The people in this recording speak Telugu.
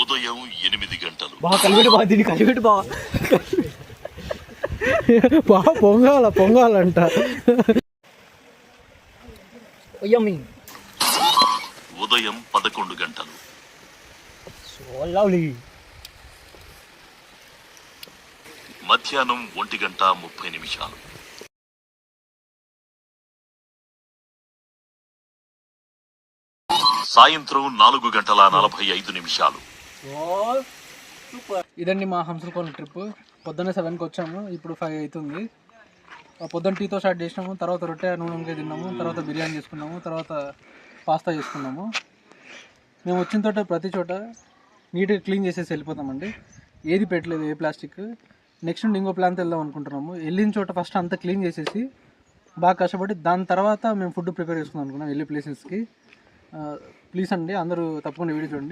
ఉదయం 8 గంటలు. బాగా కలిపెట్టి బాగా దీన్ని కలిపెట్టి బాగా బాగా పొంగాలంట. ఉదయం 11 గంటలు. మధ్యాహ్నం 1:30. సాయంత్రం 4:45. ఇదండి మా హంసలకోన ట్రిప్. పొద్దున్నే 7కి వచ్చాము, ఇప్పుడు 5 అవుతుంది. పొద్దున్న టీతో స్టార్ట్ చేసినాము, తర్వాత రొట్టె నూనె వంకాయ తిన్నాము, తర్వాత బిర్యానీ చేసుకున్నాము, తర్వాత పాస్తా చేసుకున్నాము. మేము వచ్చిన చోట ప్రతి చోట నీట్గా క్లీన్ చేసేసి వెళ్ళిపోతామండి. ఏది పెట్టలేదు, ఏ ప్లాస్టిక్. నెక్స్ట్ నుండి ఇంకో ప్లాన్తో వెళ్దాం అనుకుంటున్నాము. వెళ్ళిన చోట ఫస్ట్ అంతా క్లీన్ చేసేసి బాగా కష్టపడి దాని తర్వాత మేము ఫుడ్ ప్రిపేర్ చేసుకుందాం అనుకున్నాం వెళ్ళే ప్లేసెస్కి. ప్లీజ్ అండి అందరూ తప్పకుండా వీడియో చూడండి.